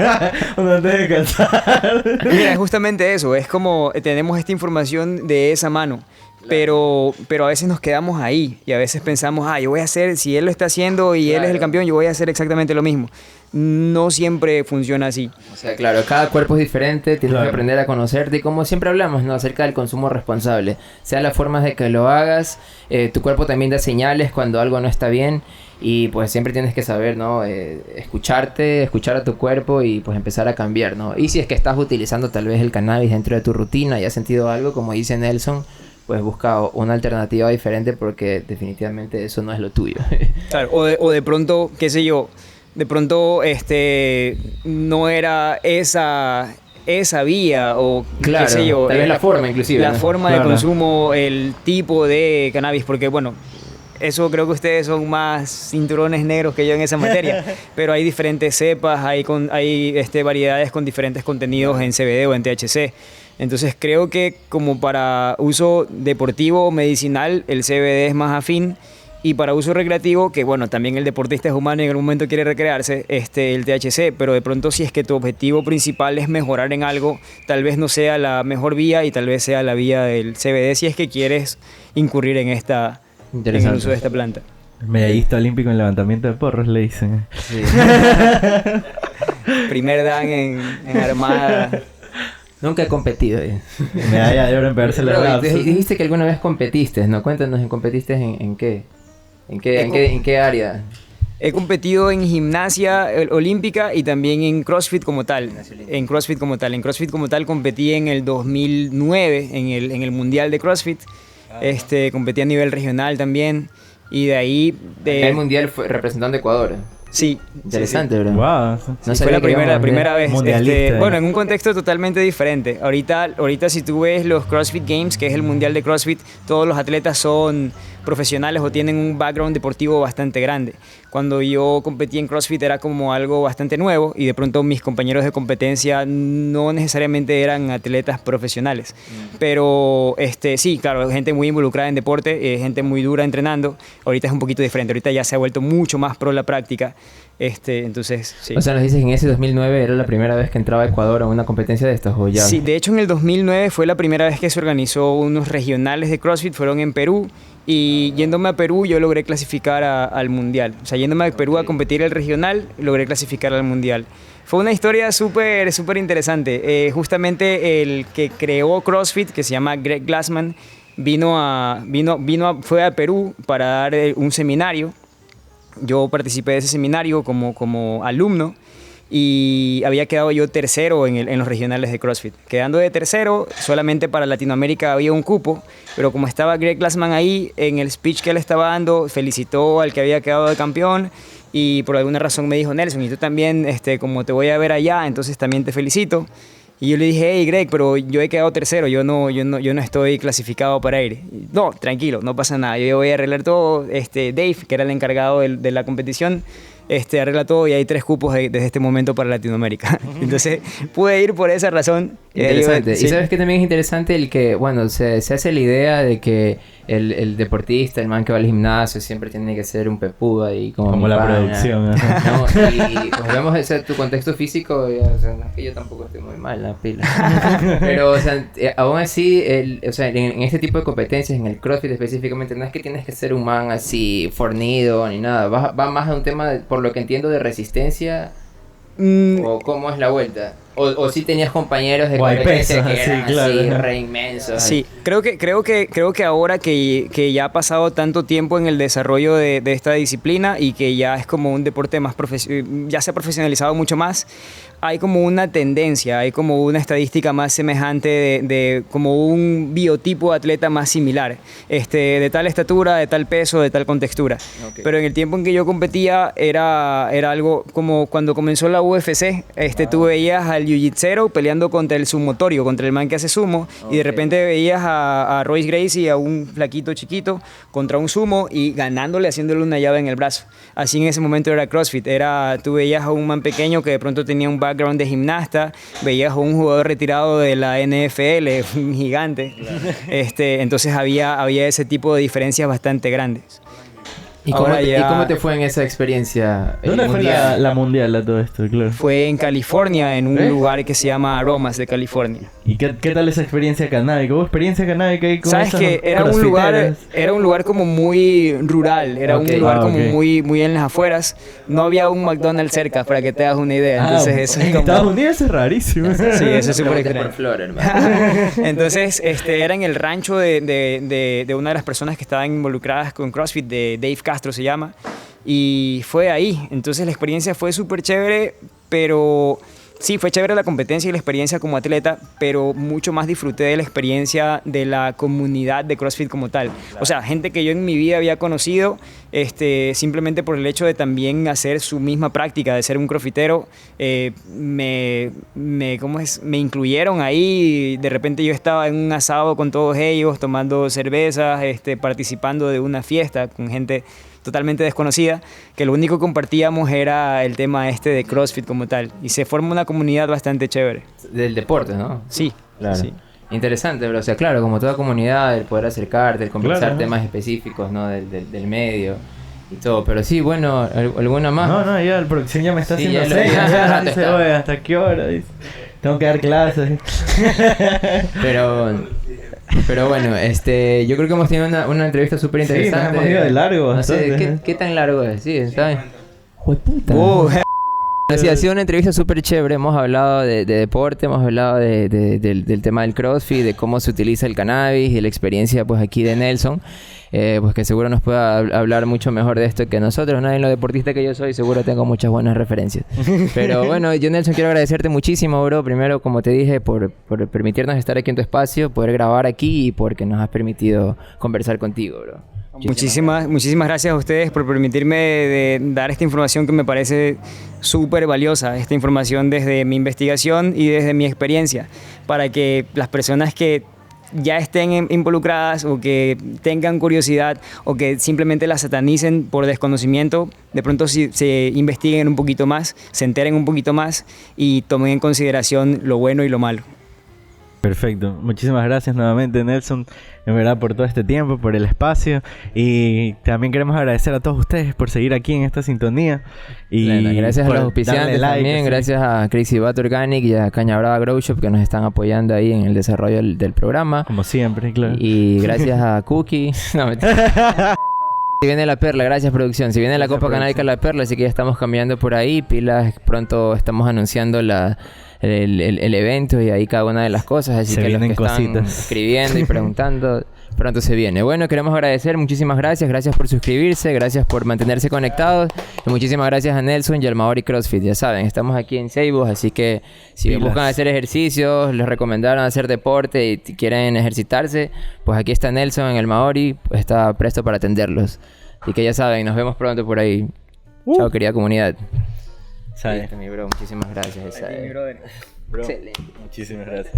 uno antes de cansar. Mira, es justamente eso, es como tenemos esta información de esa mano, pero a veces nos quedamos ahí y a veces pensamos, yo voy a hacer, si él lo está haciendo y él es el Claro. campeón, yo voy a hacer exactamente lo mismo. No siempre funciona así. O sea, claro, cada cuerpo es diferente, tienes Claro. que aprender a conocerte y como siempre hablamos, ¿no? Acerca del consumo responsable. Sea las formas de que lo hagas, tu cuerpo también da señales cuando algo no está bien y pues siempre tienes que saber, ¿no? Escuchar a tu cuerpo y pues empezar a cambiar, ¿no? Y si es que estás utilizando tal vez el cannabis dentro de tu rutina y has sentido algo, como dice Nelson, pues busca una alternativa diferente porque definitivamente eso no es lo tuyo. Claro, o de pronto, qué sé yo, de pronto no era esa vía o Claro, qué sé yo. tal vez la forma inclusive, La ¿no? forma de Claro. consumo, el tipo de cannabis, porque bueno, eso creo que ustedes son más cinturones negros que yo en esa materia, pero hay diferentes cepas, hay variedades con diferentes contenidos en CBD o en THC. Entonces creo que como para uso deportivo o medicinal, el CBD es más afín. Y para uso recreativo, que bueno, también el deportista es humano y en algún momento quiere recrearse, el THC, pero de pronto si es que tu objetivo principal es mejorar en algo, tal vez no sea la mejor vía y tal vez sea la vía del CBD si es que quieres incurrir en el uso de esta planta. Medallista olímpico en levantamiento de porros, le dicen. Sí. Primer dan en armada. Nunca he competido. Medalla de oro en pegarse los brazos. Dijiste que alguna vez competiste, ¿no? Cuéntanos, ¿competiste en qué? ¿En qué área? He competido en gimnasia olímpica y también en CrossFit como tal. En CrossFit como tal competí en el 2009 en el Mundial de CrossFit. Competí a nivel regional también. Y de ahí... El Mundial fue representando a Ecuador. Sí. Interesante, bro. Wow. No fue la primera vez. Mundialista. Bueno, en un contexto totalmente diferente. Ahorita si tú ves los CrossFit Games, que es el Mundial de CrossFit, todos los atletas son profesionales o tienen un background deportivo bastante grande. Cuando yo competí en CrossFit era como algo bastante nuevo y de pronto mis compañeros de competencia no necesariamente eran atletas profesionales. Pero sí, claro, gente muy involucrada en deporte, gente muy dura entrenando. Ahorita es un poquito diferente. Ahorita ya se ha vuelto mucho más pro la práctica. Entonces, sí. O sea, nos dices que en ese 2009 era la primera vez que entraba Ecuador a una competencia de estas, ¿o ya? Sí, de hecho en el 2009 fue la primera vez que se organizó unos regionales de CrossFit, fueron en Perú, y yéndome a Perú yo logré clasificar al Mundial. O sea, yéndome a Perú a competir el regional, logré clasificar al Mundial. Fue una historia súper interesante. Justamente el que creó CrossFit, que se llama Greg Glassman, fue a Perú para dar un seminario. Yo participé de ese seminario como alumno y había quedado yo tercero en los regionales de CrossFit. Quedando de tercero, solamente para Latinoamérica había un cupo, pero como estaba Greg Glassman ahí, en el speech que él estaba dando, felicitó al que había quedado de campeón y por alguna razón me dijo: Nelson, y tú también, como te voy a ver allá, entonces también te felicito. Y yo le dije: hey Greg, pero yo he quedado tercero, yo no estoy clasificado para ir. No, tranquilo, no pasa nada, yo voy a arreglar todo. Dave, que era el encargado de la competición, arregla todo y hay 3 cupos desde este momento para Latinoamérica. Entonces pude ir por esa razón. Interesante. Sí. Y sabes que también es interesante el que, bueno, se hace la idea de que el deportista, el man que va al gimnasio, siempre tiene que ser un pepudo ahí como la pana, producción. ¿no? Y pues vemos tu contexto físico, o sea, no es que yo tampoco estoy muy mal, la pila. Pero, o sea, aún así, en este tipo de competencias, en el CrossFit específicamente, no es que tienes que ser un man así fornido ni nada. Va más a un tema, por lo que entiendo, de resistencia. ¿O cómo es la vuelta? O si tenías compañeros de competencia que eran así re inmensos. Sí, creo que ahora que ya ha pasado tanto tiempo en el desarrollo de esta disciplina y que ya es como un deporte más ya se ha profesionalizado mucho más, hay como una tendencia, hay como una estadística más semejante de como un biotipo de atleta más similar, de tal estatura, de tal peso, de tal contextura. Okay. Pero en el tiempo en que yo competía era algo como cuando comenzó la UFC, tú veías al jiu-jitsu peleando contra el sumotorio, contra el man que hace sumo, y de repente veías a Royce Gracie, a un flaquito chiquito, contra un sumo y ganándole, haciéndole una llave en el brazo. Así en ese momento era CrossFit, tú veías a un man pequeño que de pronto tenía un background de gimnasta, veías a un jugador retirado de la NFL, un gigante. Claro. Entonces había ese tipo de diferencias bastante grandes. ¿Y cómo te fue en esa experiencia? ¿Dónde fue la mundial a todo esto? Claro. Fue en California, en un lugar que se llama Aromas de California. ¿Y qué tal esa experiencia canábica? ¿Hubo experiencia canábica ahí con sabes que era un lugar como muy rural, era un lugar como muy en las afueras. No había un McDonald's cerca, para que te hagas una idea. Entonces eso es como... Estados Unidos es rarísimo. Sí, eso es súper extraño. Por flor, hermano. Entonces era en el rancho de una de las personas que estaban involucradas con CrossFit, de Dave Castro se llama, y fue ahí. Entonces la experiencia fue súper chévere, pero sí, fue chévere la competencia y la experiencia como atleta, pero mucho más disfruté de la experiencia de la comunidad de CrossFit como tal. O sea, gente que yo en mi vida había conocido simplemente por el hecho de también hacer su misma práctica de ser un crossfitero, me incluyeron ahí. De repente yo estaba en un asado con todos ellos, tomando cervezas, participando de una fiesta con gente totalmente desconocida, que lo único que compartíamos era el tema de CrossFit como tal, y se forma una comunidad bastante chévere. Del deporte, ¿no? Sí, claro. Sí. Interesante, pero o sea, claro, como toda comunidad, el poder acercarte, el conversar Claro, ¿no? temas específicos, ¿no? Del medio y todo. Pero sí, bueno, ¿alguna más? No, ya el producción ya me está Sí, haciendo ya lo- señas. ya Ya te dice, está. oye, ¿hasta qué hora? Dice, tengo que dar clases. Pero bueno, yo creo que hemos tenido una entrevista súper Sí, nos interesante. hemos ido de largo No sé, bastante. ¿qué tan largo es? Sí, está bien. Jueputa. Oh, Sí, ha sido una entrevista súper chévere. Hemos hablado de deporte, hemos hablado del tema del CrossFit, de cómo se utiliza el cannabis y la experiencia pues aquí de Nelson. Pues que seguro nos pueda hablar mucho mejor de esto que nosotros, ¿no? En lo deportista que yo soy, seguro tengo muchas buenas referencias. Pero bueno, yo Nelson quiero agradecerte muchísimo, bro. Primero, como te dije, por permitirnos estar aquí en tu espacio, poder grabar aquí y porque nos has permitido conversar contigo, bro. Muchísimas gracias a ustedes por permitirme dar esta información que me parece súper valiosa, esta información desde mi investigación y desde mi experiencia, para que las personas que ya estén involucradas o que tengan curiosidad o que simplemente la satanicen por desconocimiento, de pronto se investiguen un poquito más, se enteren un poquito más y tomen en consideración lo bueno y lo malo. Perfecto. Muchísimas gracias nuevamente, Nelson, en verdad, por todo este tiempo, por el espacio. Y también queremos agradecer a todos ustedes por seguir aquí en esta sintonía. Y Bueno, gracias a por los auspiciantes darle like, también, así. gracias a Crazy Bat Organic y a Caña Brava Grow Shop que nos están apoyando ahí en el desarrollo del programa. Como siempre, claro. Y gracias a Cookie. No, mentira. Si viene la perla, gracias producción. Si viene la Gracias, Copa Canábica la perla, así que ya estamos cambiando por ahí. Pilas, pronto estamos anunciando el evento y ahí cada una de las cosas. Así Se que los que vienen están cositas. escribiendo y preguntando, pronto se viene. Bueno, queremos agradecer, muchísimas gracias. Gracias por suscribirse, gracias por mantenerse conectados. Y muchísimas gracias a Nelson y al Maori CrossFit. Ya saben, estamos aquí en Ceibos, así que si Pilas. buscan hacer ejercicios, les recomendaron hacer deporte y quieren ejercitarse, pues aquí está Nelson en el Maori, pues está presto para atenderlos. Así que ya saben, nos vemos pronto por ahí. Chao, querida comunidad. ¿Sabes? Listo, mi bro, muchísimas gracias. brother. Bro, Excelente. muchísimas gracias.